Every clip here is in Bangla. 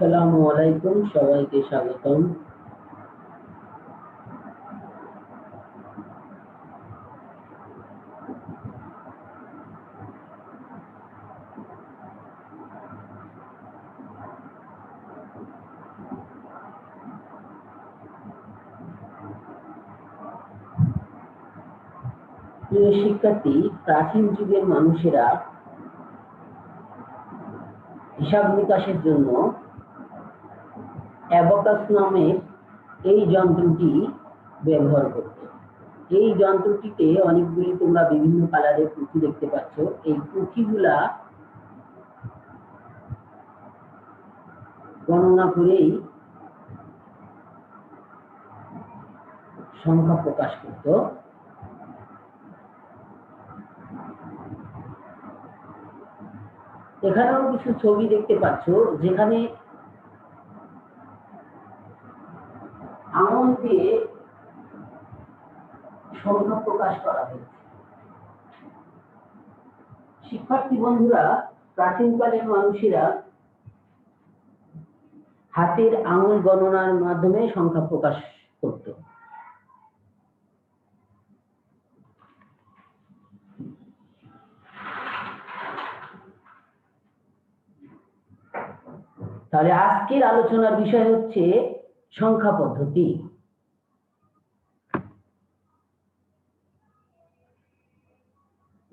আসসালামু আলাইকুম, সবাইকে স্বাগতম। প্রিয় শিক্ষার্থী, প্রাচীন যুগের মানুষেরা হিসাব নিকাশের জন্য অ্যাবাকাস নামের এই যন্ত্রটি ব্যবহার করত। এই যন্ত্রটিতে অনেকগুলি তোমরা বিভিন্ন কালারের পুঁথি দেখতে পাচ্ছ। এই পুঁথিগুলা গণনা করেই সংখ্যা প্রকাশ করত। এখানেও কিছু ছবি দেখতে পাচ্ছ, যেখানে আঙুল দিয়ে সংখ্যা প্রকাশ করা হয়েছে। শিক্ষার্থী বন্ধুরা, প্রাচীনকালের মানুষেরা হাতের আঙুল গণনার মাধ্যমে সংখ্যা প্রকাশ করত। তাহলে আজকের আলোচনার বিষয় হচ্ছে সংখ্যা পদ্ধতি।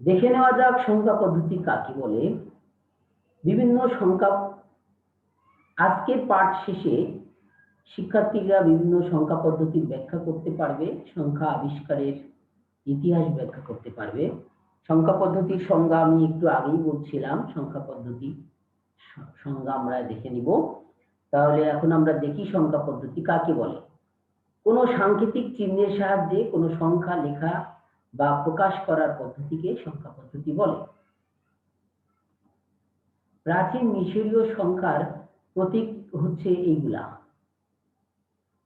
দেখে নেওয়া যাক সংখ্যা পদ্ধতি কাকে বলে। বিভিন্ন সংখ্যা, আজকের পাঠ শেষে শিক্ষার্থীরা বিভিন্ন সংখ্যা পদ্ধতির ব্যাখ্যা করতে পারবে, সংখ্যা আবিষ্কারের ইতিহাস ব্যাখ্যা করতে পারবে। সংখ্যা পদ্ধতির সংজ্ঞা আমি একটু আগেই বলছিলাম, সংখ্যা পদ্ধতি সংজ্ঞা আমরা দেখে নিব। তাহলে এখন আমরা দেখি সংখ্যা পদ্ধতি কাকে বলে। কোনো সাংকেতিক চিহ্নের সাহায্যে কোনো সংখ্যা লেখা বা প্রকাশ করার পদ্ধতিকে সংখ্যা পদ্ধতি বলে। প্রাচীন মিশরীয় সংখ্যার প্রতীক হচ্ছে এইগুলা।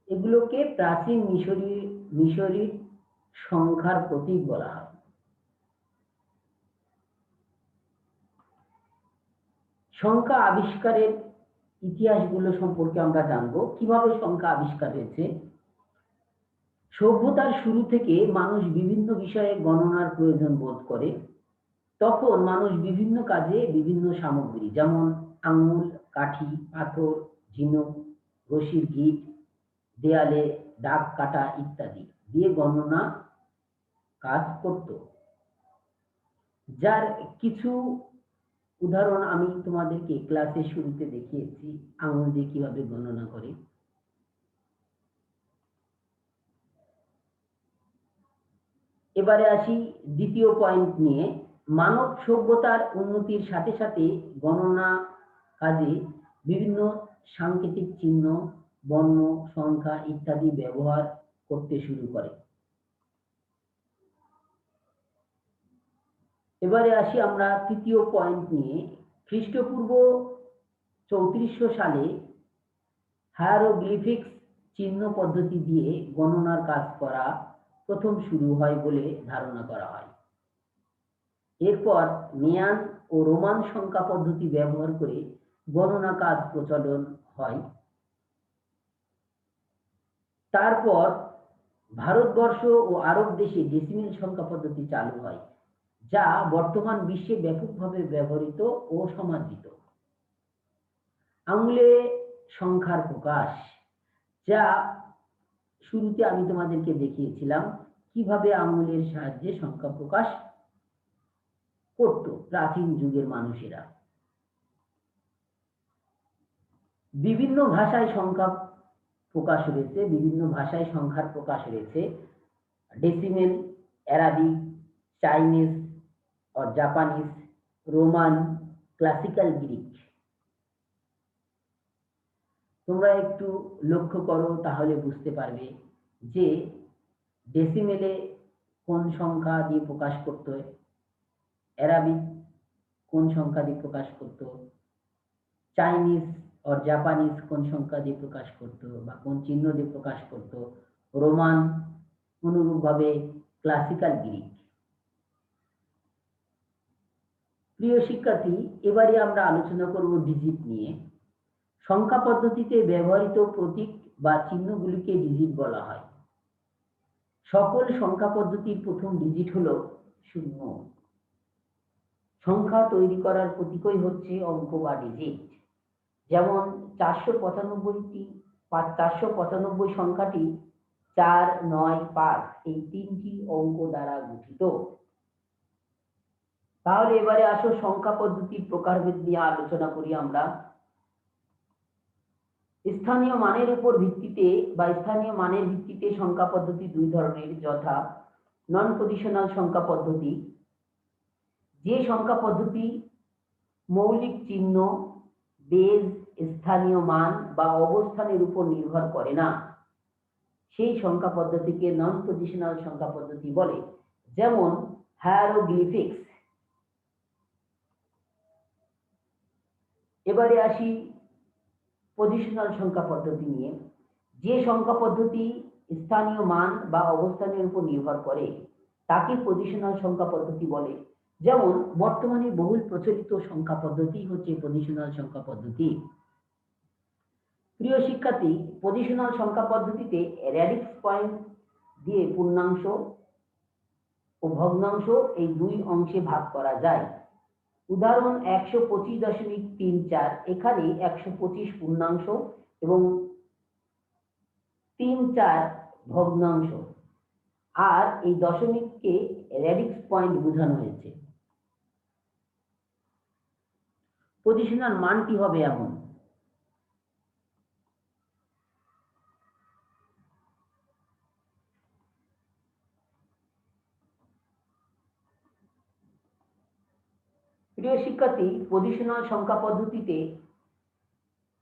এগুলোকে প্রাচীন মিশরীয় সংখ্যার প্রতীক বলা হয়। সংখ্যা আবিষ্কারের ইতিহাসগুলো সম্পর্কে আমরা জানবো। কিভাবে সংখ্যা আবিষ্কার হয়েছে। সভ্যতার শুরু থেকে মানুষ বিভিন্ন বিষয়ে গণনার প্রয়োজন বোধ করে। তখন মানুষ বিভিন্ন কাজে বিভিন্ন সামগ্রী, যেমন আঙুল, কাঠি, পাথর, ঝিনুক, রশির গিট, দেয়ালে দাগ কাটা ইত্যাদি দিয়ে গণনা কাজ করত। যার কিছু উদাহরণ আমি তোমাদেরকে ক্লাসের শুরুতে দেখিয়েছি, আঙুল দিয়ে কিভাবে গণনা করে। এবারে আসি দ্বিতীয় পয়েন্ট নিয়ে। মানব সভ্যতার উন্নতির সাথে সাথে গণনা কাজে বিভিন্ন সাংকেতিক চিহ্ন, বর্ণ, সংখ্যা ইত্যাদি ব্যবহার করতে শুরু করে। এবারে আসি আমরা তৃতীয় পয়েন্ট নিয়ে। খ্রিস্টপূর্ব 3400 সালে হায়ারোগ্লিফিক্স চিহ্ন পদ্ধতি দিয়ে গণনার কাজ করা প্রথম শুরু হয় বলে ধারণা করা হয়। এরপর মেয়ান ও রোমান সংখ্যা পদ্ধতি ব্যবহার করে গণনা কাজ প্রচলন হয়। তারপর ভারতবর্ষ ও আরব দেশে ডেসিমেল সংখ্যা পদ্ধতি চালু হয়, যা বর্তমান বিশ্বে ব্যাপকভাবে ব্যবহৃত ও সমাদৃত। আঙুলে সংখ্যার প্রকাশ, যা শুরুতে আমি তোমাদেরকে দেখিয়েছিলাম কিভাবে আঙুলের সাহায্যে সংখ্যা প্রকাশ করত প্রাচীন যুগের মানুষেরা। বিভিন্ন ভাষায় সংখ্যা প্রকাশ রয়েছে, বিভিন্ন ভাষায় সংখ্যার প্রকাশ রয়েছে। ডেসিমেল, অ্যারাবিক, চাইনিজ ও জাপানিজ, রোমান, ক্লাসিক্যাল গ্রিক। তোমরা একটু লক্ষ্য করো, তাহলে বুঝতে পারবে যে ডেসিমেলে কোন সংখ্যা দিয়ে প্রকাশ করত, অ্যারাবিক কোন সংখ্যা দিয়ে প্রকাশ করত, চাইনিজ ও জাপানিজ কোন সংখ্যা দিয়ে প্রকাশ করত বা কোন চিহ্ন দিয়ে প্রকাশ করত, রোমান অনুরূপভাবে ক্লাসিক্যাল গ্রিক। প্রিয় শিক্ষার্থী, এবারে আমরা আলোচনা করব ডিজিট নিয়ে। সংখ্যা পদ্ধতিতে ব্যবহৃত প্রতীক বা চিহ্নগুলিকে ডিজিট বলা হয়। সকল সংখ্যা পদ্ধতির প্রথম ডিজিট হলো 0। সংখ্যা তৈরি করার প্রতীকই হচ্ছে অঙ্ক বা ডিজিট। যেমন 495 সংখ্যাটি 4, 9, 5 এই 3টি অঙ্ক দ্বারা গঠিত। তাহলে এবারে আসো সংখ্যা পদ্ধতির প্রকারভেদ নিয়ে আলোচনা করি আমরা। স্থানীয় মানের উপর ভিত্তিতে বা স্থানীয় মানের ভিত্তিতে সংখ্যা পদ্ধতি দুই ধরনের, যথা নন পজিশনাল সংখ্যা পদ্ধতি, যে সংখ্যা পদ্ধতি মৌলিক চিহ্ন, বেজ, স্থানীয় মান বা অবস্থানের উপর নির্ভর করে না, সেই সংখ্যা পদ্ধতিকে নন পজিশনাল সংখ্যা পদ্ধতি বলে। যেমন হায়ারোগ্লিফিক্স। এবারে আসি পজিশনাল সংখ্যা পদ্ধতি নিয়ে। যে সংখ্যা পদ্ধতি স্থানীয় মান বা অবস্থানের উপর নির্ভর করে তাকে পজিশনাল সংখ্যা পদ্ধতি বলে। যেমন বর্তমানে বহুল প্রচলিত সংখ্যা পদ্ধতি হচ্ছে পজিশনাল সংখ্যা পদ্ধতি। প্রিয় শিক্ষার্থী, পজিশনাল সংখ্যা পদ্ধতিতে র্যাডিক্স পয়েন্ট দিয়ে পূর্ণাংশ ও ভগ্নাংশ এই দুই অংশে ভাগ করা যায়। উদাহরণ 125.34, এখানে 125 পূর্ণাংশ এবং 34 ভগ্নাংশ, আর এই দশমিককে র্যাডিক্স পয়েন্ট বোঝানো হয়েছে। পজিশনাল মানটি হবে এমন। প্রিয় শিক্ষার্থী, পজিশনাল সংখ্যা পদ্ধতিতে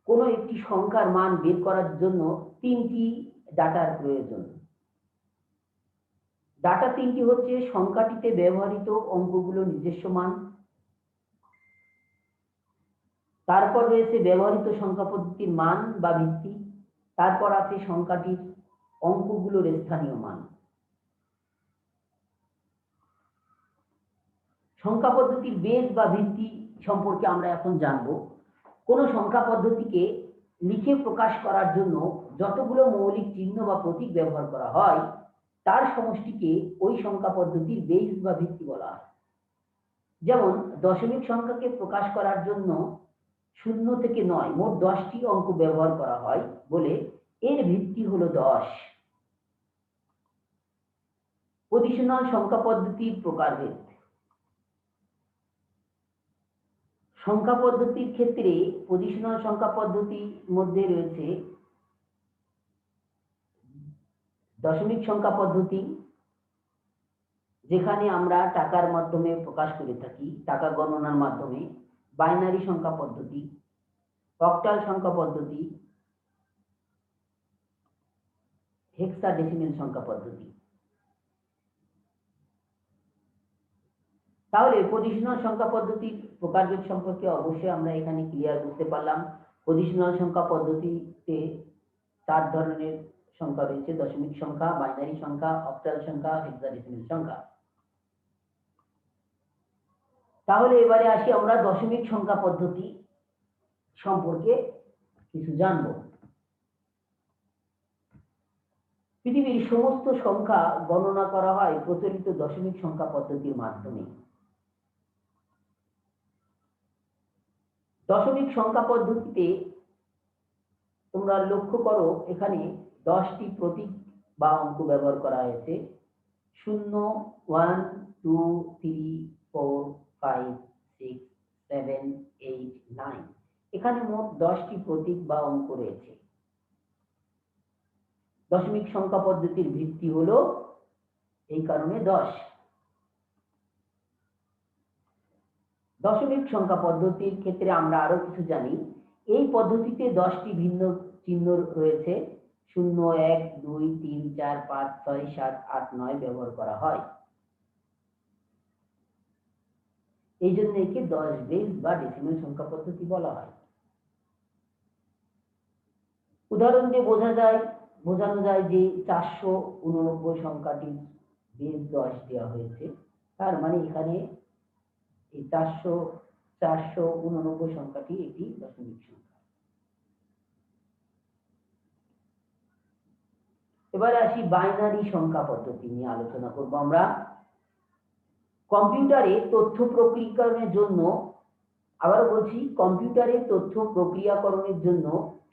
কোনো একটি সংখ্যার মান বের করার জন্য 3টি ডাটার প্রয়োজন। ডাটা 3টি হচ্ছে সংখ্যাটিতে ব্যবহৃত অঙ্কগুলোর নিজস্ব মান, তারপর রয়েছে ব্যবহৃত সংখ্যা পদ্ধতির মান বা ভিত্তি, তারপর আছে সংখ্যাটির অঙ্কগুলোর স্থানীয় মান। সংখ্যা পদ্ধতির বেস বা ভিত্তি সম্পর্কে আমরা এখন জানব। কোন সংখ্যা পদ্ধতিকে লিখে প্রকাশ করার জন্য যতগুলো মৌলিক চিহ্ন বা প্রতীক ব্যবহার করা হয় তার সমষ্টিকে ওই সংখ্যা পদ্ধতির বেস বা ভিত্তি বলা হয়। যেমন দশমিক সংখ্যাকে প্রকাশ করার জন্য 0 থেকে 9 মোট 10টি অঙ্ক ব্যবহার করা হয় বলে এর ভিত্তি হলো 10। পজিশনাল সংখ্যা পদ্ধতির প্রকারভেদ। সংখ্যা পদ্ধতির ক্ষেত্রে পজিশনাল সংখ্যা পদ্ধতির মধ্যে রয়েছে দশমিক সংখ্যা পদ্ধতি, যেখানে আমরা টাকার মাধ্যমে প্রকাশ করে থাকি, টাকা গণনার মাধ্যমে। বাইনারি সংখ্যা পদ্ধতি, অক্টাল সংখ্যা পদ্ধতি, হেক্সাডেসিমেল সংখ্যা পদ্ধতি। তাহলে পজিশনাল সংখ্যা পদ্ধতির প্রকারভেদ সম্পর্কে অবশ্যই আমরা এখানে ক্লিয়ার বুঝতে পারলাম। পজিশনাল সংখ্যা পদ্ধতিতে 4 ধরনের সংখ্যা রয়েছে: দশমিক সংখ্যা, বাইনারি সংখ্যা, অক্টাল সংখ্যা, হেক্সাডেসিমেল সংখ্যা। তাহলে এবারে আসি আমরা দশমিক সংখ্যা পদ্ধতি সম্পর্কে কিছু জানব। পৃথিবীর সমস্ত সংখ্যা গণনা করা হয় প্রচলিত দশমিক সংখ্যা পদ্ধতির মাধ্যমে। দশমিক সংখ্যা পদ্ধতিতে তোমরা লক্ষ্য করো এখানে 10টি প্রতীক বা অঙ্ক ব্যবহার করা হয়েছে। 0, 1, 2, 3, 4, 5, 6, 7, 8, 9 এখানে মোট 10টি প্রতীক বা অঙ্ক রয়েছে। দশমিক সংখ্যা পদ্ধতির ভিত্তি হলো এই কারণে 10। দশমিক সংখ্যা পদ্ধতির ক্ষেত্রে আমরা আরো কিছু জানি। এই পদ্ধতিতে 10টি ভিন্ন চিহ্ন রয়েছে। 0, 1, 2, 3, 4, 5, 6, 7, 8, 9 ব্যবহার করা হয়। এই জন্য একে 10 বেস বা ডেসিমেল সংখ্যা পদ্ধতি বলা হয়। উদাহরণ দিয়ে বোঝানো যায় যে 489 সংখ্যাটি বেস 10 দেওয়া হয়েছে, তার মানে এখানে এই 489 সংখ্যাটি একটি দশমিক সংখ্যা। এবারে আসি বাইনারি সংখ্যা পদ্ধতি নিয়ে আলোচনা করব আমরা। কম্পিউটারে তথ্য প্রক্রিয়াকরণের জন্য, আবারও বলছি, কম্পিউটারে তথ্য প্রক্রিয়াকরণের জন্য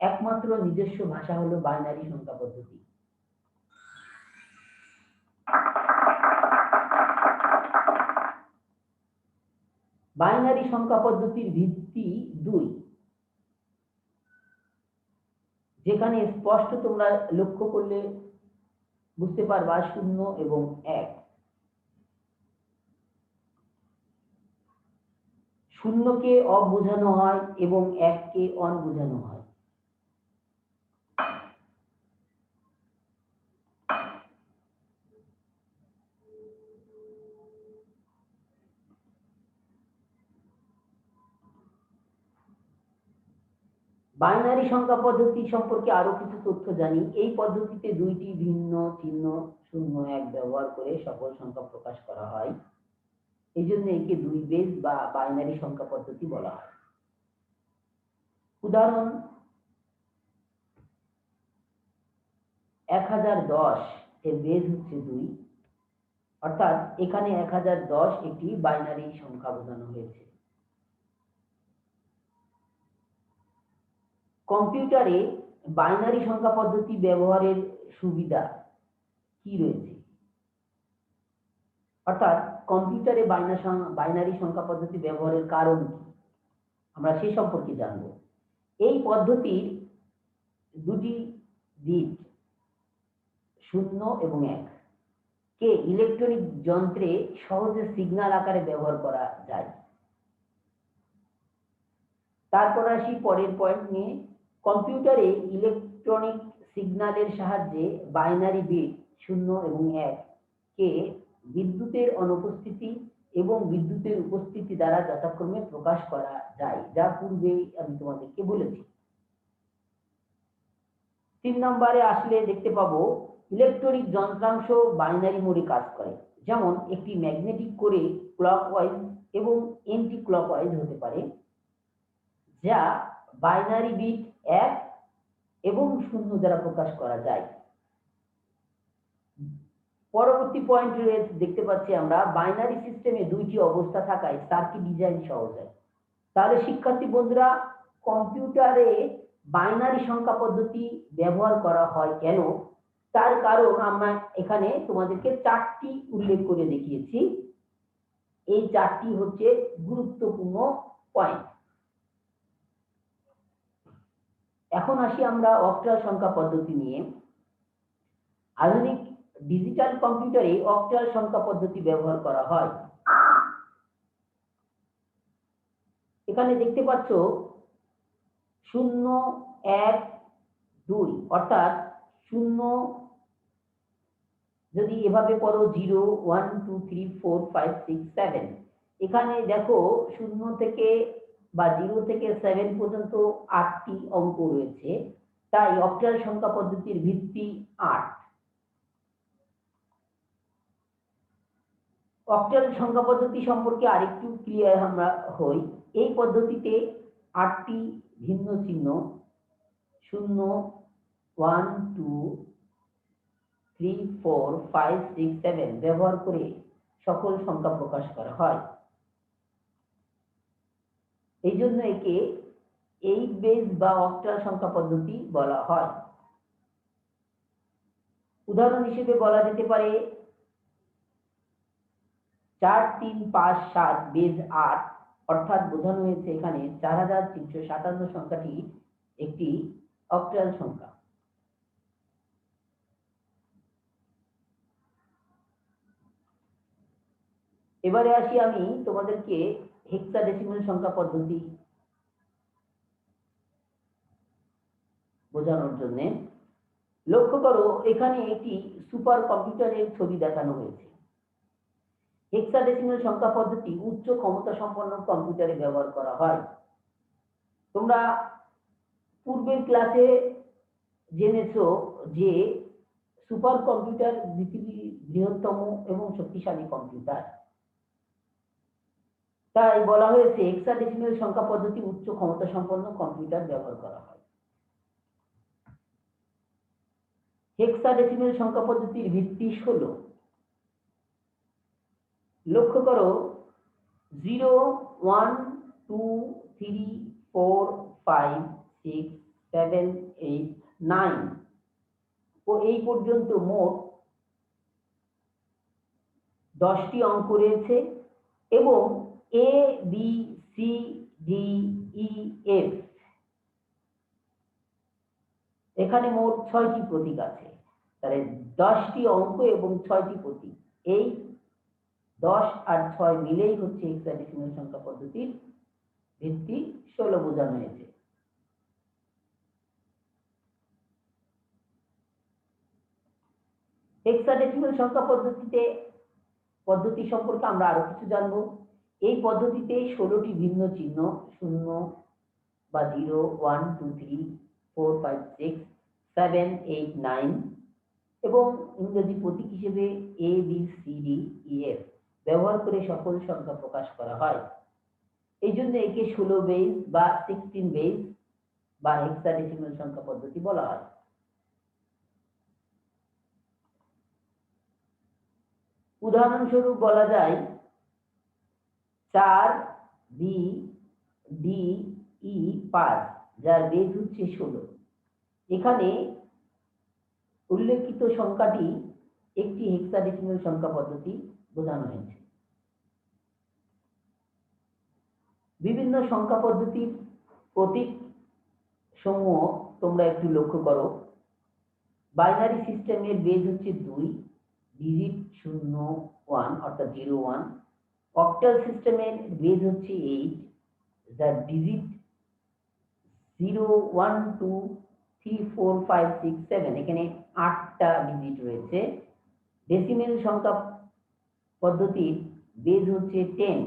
একমাত্র নিজস্ব ভাষা হলো বাইনারি সংখ্যা পদ্ধতি। বাইনারি সংখ্যা পদ্ধতির ভিত্তি 2, যেখানে স্পষ্ট তোমরা লক্ষ্য করলে বুঝতে পারবা 0 এবং 1। 0কে অফ বোঝানো হয় এবং 1কে অন বোঝানো হয়। বাইনারি সংখ্যা পদ্ধতি সম্পর্কে আরো কিছু তথ্য জানি। এই পদ্ধতিতে 2টি ভিন্ন চিহ্ন 0 1 ব্যবহার করে সকল সংখ্যা প্রকাশ করা হয়। এই জন্য একে 2 বেজ বা বাইনারি সংখ্যা পদ্ধতি বলা হয়। উদাহরণ 1010 এর বেজ হচ্ছে 2, অর্থাৎ এখানে 1010 একটি বাইনারি সংখ্যা বোঝানো হয়েছে। কম্পিউটারে বাইনারি সংখ্যা পদ্ধতি ব্যবহারের সুবিধা কি রয়েছে, অর্থাৎ কম্পিউটারে বাইনারি সংখ্যা পদ্ধতি ব্যবহারের কারণ কি, আমরা সে সম্পর্কে জানব। এই পদ্ধতির 2টি দিক 0 এবং 1 কে ইলেকট্রনিক যন্ত্রে সহজে সিগন্যাল আকারে ব্যবহার করা যায়। তারপর আসি পরের পয়েন্ট নিয়ে। কম্পিউটারে ইলেকট্রনিক সিগন্যালের সাহায্যে বাইনারি বিট 0 এবং 1 কে বিদ্যুতের অনুপস্থিতি এবং বিদ্যুতের উপস্থিতি দ্বারা যথাক্রমে প্রকাশ করা যায়, যা পূর্বেই আমি তোমাদেরকে বলেছি। 3 নম্বরে আসলে দেখতে পাবো ইলেকট্রনিক যন্ত্রাংশ বাইনারি মোডে কাজ করে। যেমন একটি ম্যাগনেটিক করে ক্লকওয়াইজ এবং এন্টি ক্লকওয়াইজ হতে পারে, যা বাইনারি বিট 1 এবং 0 দ্বারা প্রকাশ করা যায়। পরবর্তী পয়েন্ট দেখতে পাচ্ছি আমরা বাইনারি সিস্টেমে 2টি অবস্থা থাকায় সার্কিট ডিজাইন সহজ হয়। তাহলে শিক্ষার্থী বন্ধুরা, কম্পিউটারে বাইনারি সংখ্যা পদ্ধতি ব্যবহার করা হয় কেন, তার কারণ আমরা এখানে তোমাদেরকে 4টি উল্লেখ করে দেখিয়েছি। এই 4টি হচ্ছে গুরুত্বপূর্ণ পয়েন্ট। এখন আসি আমরা অক্টাল সংখ্যা পদ্ধতি নিয়ে। আধুনিক ডিজিটাল কম্পিউটারে অক্টাল সংখ্যা পদ্ধতি ব্যবহার করা হয়। এখানে দেখতে পাচ্ছ 0 1 2, অর্থাৎ 0 যদি এভাবে পড়ো 0 1 2 3 4 5 6 7, এখানে দেখো 0 থেকে বা 0 থেকে 7 পর্যন্ত 8টি অঙ্ক রয়েছে, তাই অক্টাল সংখ্যা পদ্ধতির ভিত্তি 8। অক্টাল সংখ্যা পদ্ধতি সম্পর্কে আরেকটু ক্লিয়ার আমরা হই। এই পদ্ধতিতে 8টি ভিন্ন চিহ্ন 0 1 2 3 4 5 6 7 ব্যবহার করে সকল সংখ্যা প্রকাশ করা হয়। এই জন্য একে 8 বেজ বা অক্টাল সংখ্যা পদ্ধতি বলা হয়। উদাহরণ হিসেবে বলা যেতে পারে 4 3 5 7 বেজ 8, অর্থাৎ বোঝানো হয়েছে এখানে 4357 সংখ্যাটি একটি অক্টাল সংখ্যা। এবারে আসি আমি তোমাদেরকে হেক্সাডেসিমাল সংখ্যা পদ্ধতি বোঝানোর জন্য। লক্ষ্য করো এখানে একটি সুপার কম্পিউটারের ছবি দেখানো হয়েছে। হেক্সাডেসিমাল সংখ্যা পদ্ধতি উচ্চ ক্ষমতা সম্পন্ন কম্পিউটারে ব্যবহার করা হয়। তোমরা পূর্বের ক্লাসে জেনেছো যে সুপার কম্পিউটার পৃথিবীর বৃহত্তম এবং শক্তিশালী কম্পিউটার, তাই বলা হয়েছে হেক্সাডেসিমাল সংখ্যা পদ্ধতি উচ্চ ক্ষমতা সম্পন্ন কম্পিউটার ব্যবহার করা হয়। হেক্সাডেসিমেল সংখ্যা পদ্ধতির ভিত্তি 16। লক্ষ্য করো 0 1 2 3 4 5 6 7 8 9 ও এই পর্যন্ত মোট 10টি অঙ্ক রয়েছে এবং A B C D E F এখানে মোট 6টি প্রতীক আছে। তাহলে 10টি অঙ্ক এবং 6টি প্রতীক, এই 10 আর 6 মিলেই হচ্ছে হেক্সাডেসিমেল সংখ্যা পদ্ধতির ভিত্তি 16 বোঝানো হয়েছে। হেক্সাডেসিমেল সংখ্যা পদ্ধতি সম্পর্কে আমরা আরো কিছু জানবো। এই পদ্ধতিতে 16টি ভিন্ন চিহ্ন 0 বা 0 1 2 3 4 5 6 7 8 9 এবং ইংরেজি প্রতীক হিসেবে A B C D E F ব্যবহার করে সকল সংখ্যা প্রকাশ করা হয়। এই জন্য একে 16 বেস বা 16 বেস বা হেক্সাডেসিমেল সংখ্যা পদ্ধতি বলা হয়। উদাহরণস্বরূপ বলা যায় 4 বি ডি ই 5, যার বেস হচ্ছে 16। এখানে উল্লেখিত সংখ্যাটি একটি হেক্সাডেসিমেল সংখ্যা পদ্ধতি বোঝানো হয়েছে। বিভিন্ন সংখ্যা পদ্ধতির প্রতীক সমূহ তোমরা একটু লক্ষ্য করো। বাইনারি সিস্টেমের বেস হচ্ছে 2, ডিজিট 0 1 অর্থাৎ 0 1। অক্টাল সিস্টেমের বেস হচ্ছে 8, যার ডিজিট 0 1 2 3 4 5 6 7, এখানে 8টা ডিজিট রয়েছে। ডেসিমেল সংখ্যা পদ্ধতির বেস হচ্ছে 10,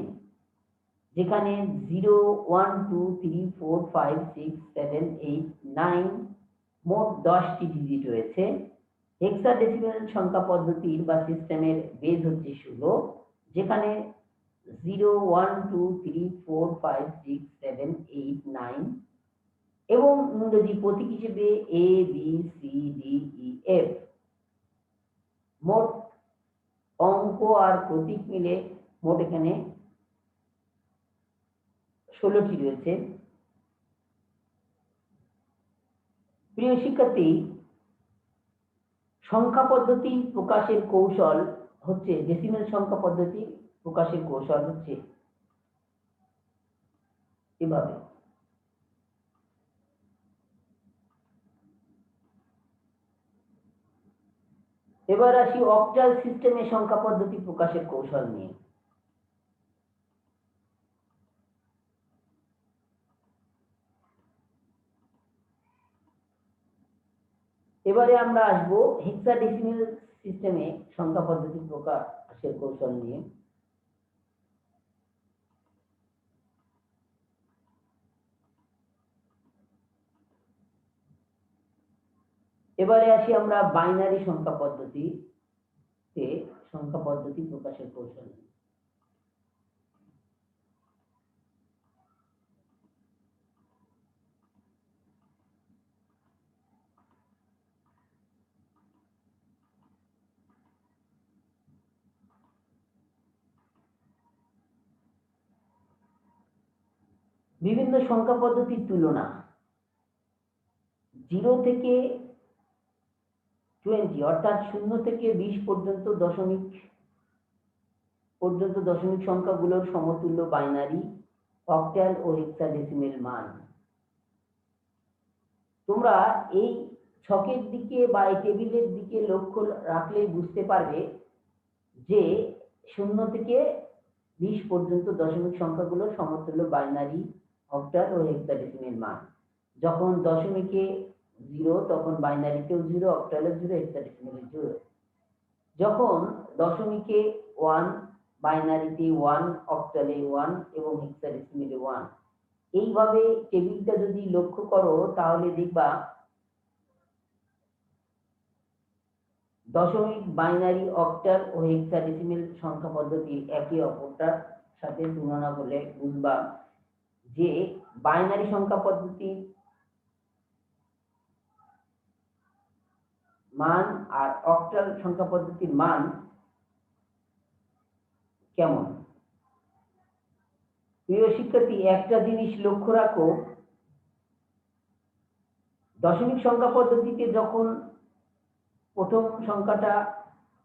যেখানে 0 1 2 3 4 5 6 7 8 9 মোট 10টি ডিজিট রয়েছে। হেক্সাডেসিমেল সংখ্যা পদ্ধতির বা সিস্টেমের বেস হচ্ছে 16, যেখানে 0 1 2 3 4 5 6 7 8 9 এবং ইংরেজি প্রতীক হিসেবে A B C D E F মোট অঙ্ক আর প্রতীক মিলে মোট এখানে 16টি রয়েছে। প্রিয় শিক্ষার্থী, সংখ্যা পদ্ধতি প্রকাশের কৌশল হচ্ছে, ডেসিমেল সংখ্যা পদ্ধতি প্রকাশের কৌশল হচ্ছে এভাবে। এবার আসি অক্টাল সিস্টেমের সংখ্যা পদ্ধতি প্রকাশের কৌশল নিয়ে। এবারে আমরা আসবো হেক্সাডেসিমেল সিস্টেমে সংখ্যা পদ্ধতি প্রকাশের কৌশল নিয়ে। এবারে আসি আমরা বাইনারি সংখ্যা পদ্ধতিতে সংখ্যা পদ্ধতি প্রকাশের কৌশল নিয়ে। বিভিন্ন সংখ্যা পদ্ধতির তুলনা। 0 থেকে 20 অর্থাৎ 0 থেকে 20 পর্যন্ত দশমিক সংখ্যাগুলোর সমতুল্য বাইনারি, অক্টাল ও হেক্সাডেসিমেল মান। তোমরা এই ছকের দিকে বা এই টেবিলের দিকে লক্ষ্য রাখলেই বুঝতে পারবে যে 0 থেকে 20 পর্যন্ত দশমিক সংখ্যাগুলোর সমতুল্য বাইনারি, অক্টাল ও হেক্সাডেসিমেল মান। যখন দশমিকে 0 তখন বাইনারিতেও 0, অক্টালেও 0, হেক্সাডেসিমেলে 0। যখন দশমিকে 1, বাইনারিতে 1, অক্টালে 1 এবং হেক্সাডেসিমেলে 1। এইভাবে টেবিলটা যদি লক্ষ্য করো তাহলে দেখবা দশমিক, বাইনারি, অক্টাল ও হেক্সাডেসিমেল সংখ্যা পদ্ধতি একে অপরটার সাথে তুলনা করলে বুঝবা যে বাইনারি সংখ্যা পদ্ধতি মান আর অক্টাল সংখ্যা পদ্ধতির মান কেমন? প্রিয় শিক্ষার্থী, একটা জিনিস লক্ষ্য রাখো, দশমিক সংখ্যা পদ্ধতিতে যখন প্রথম সংখ্যাটা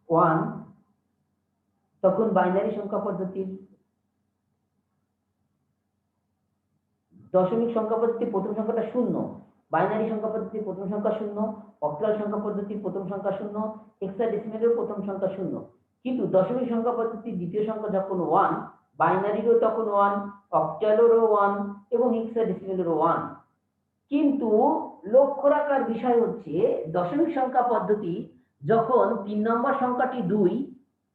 1, তখন বাইনারি সংখ্যা পদ্ধতির দশমিক সংখ্যা পদ্ধতির প্রথম সংখ্যাটা 0, বাইনারি সংখ্যা পদ্ধতির প্রথম সংখ্যা 0, অক্টাল সংখ্যা পদ্ধতির প্রথম সংখ্যা 0, হেক্সাডেসিমেলের প্রথম সংখ্যা 0। কিন্তু দশমিক সংখ্যা পদ্ধতির দ্বিতীয় সংখ্যা যখন 1, বাইনারিরও তখন 1, অক্টালেরও 1 এবং হেক্সাডেসিমেলেরও 1। কিন্তু লক্ষ্য রাখার বিষয় হচ্ছে, দশমিক সংখ্যা পদ্ধতি যখন 3 নম্বর সংখ্যাটি 2,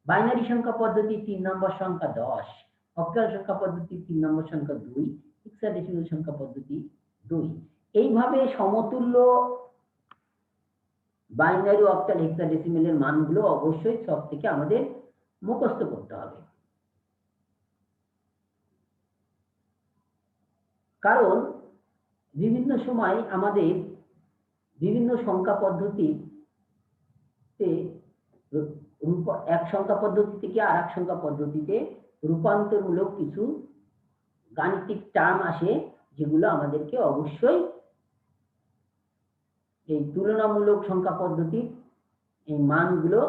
বাইনারি সংখ্যা পদ্ধতির 3 নম্বর সংখ্যা 10, অক্টাল সংখ্যা পদ্ধতির 3 নম্বর সংখ্যা 2, হেক্সাডেসিমেল সংখ্যা পদ্ধতি 2। এইভাবে সমতুল্য বাইনারি, অক্টাল, হেক্সাডেসিমেলের মানগুলো অবশ্যই সব থেকে আমাদের মুখস্থ করতে হবে। কারণ বিভিন্ন সময় আমাদের বিভিন্ন সংখ্যা পদ্ধতিতে এক সংখ্যা পদ্ধতি থেকে আর এক সংখ্যা পদ্ধতিতে রূপান্তরমূলক কিছু গাণিতিক টার্ম আসে, যেগুলো আমাদেরকে অবশ্যই এই তুলনামূলক সংখ্যা পদ্ধতির এই মানগুলো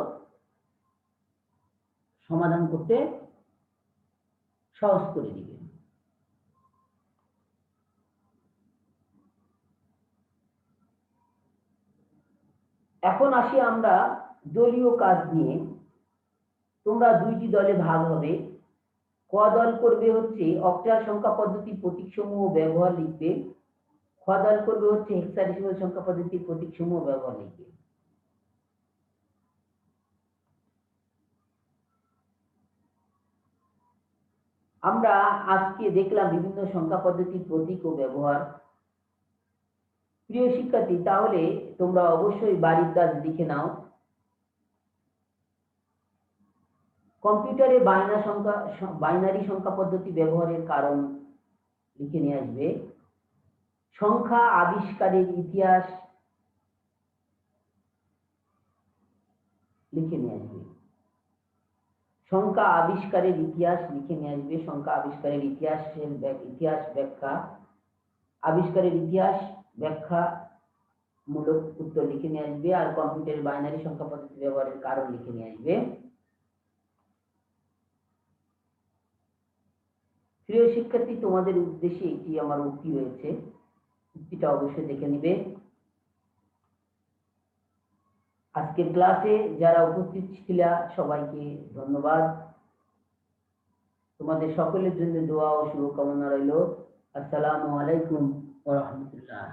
সমাধান করতে সহজ করে দিবে। এখন আসি আমরা দলীয় কাজ নিয়ে। তোমরা দুইটি দলে ভাগ হবে। ক দল করবে হচ্ছে অক্টাল সংখ্যা পদ্ধতির প্রতীকসমূহ ব্যবহার লিখবে, খ দল করবে হচ্ছে হেক্সাডেসিমাল সংখ্যা পদ্ধতির প্রতীকসমূহ ব্যবহার লিখবে। আমরা আজকে দেখলাম বিভিন্ন সংখ্যা পদ্ধতির প্রতীক ও ব্যবহার। প্রিয় শিক্ষার্থী, তাহলে তোমরা অবশ্যই বাড়ির কাজ লিখে নাও। কম্পিউটারে বাইনারি সংখ্যা পদ্ধতি ব্যবহারের কারণ লিখে নিয়ে আসবে। সংখ্যা আবিষ্কারের ইতিহাস লিখে নিয়ে আসবে। সংখ্যা আবিষ্কারের ইতিহাস লিখে নিয়ে আসবে। সংখ্যা আবিষ্কারের ইতিহাস ব্যাখ্যা, আবিষ্কারের ইতিহাস ব্যাখ্যা মূলক উত্তর লিখে নিয়ে আসবে। আর কম্পিউটারের বাইনারি সংখ্যা পদ্ধতি ব্যবহারের কারণ লিখে নিয়ে আসবে। প্রিয় শিক্ষার্থী, তোমাদের উদ্দেশ্যে একটি আমার উক্তি রয়েছে, উক্তিটা অবশ্যই দেখে নিবে। আজকের ক্লাসে যারা উপস্থিত ছিল সবাইকে ধন্যবাদ। তোমাদের সকলের জন্য দোয়া ও শুভকামনা রইল। আসসালামু আলাইকুম ওয়া রাহমাতুল্লাহ।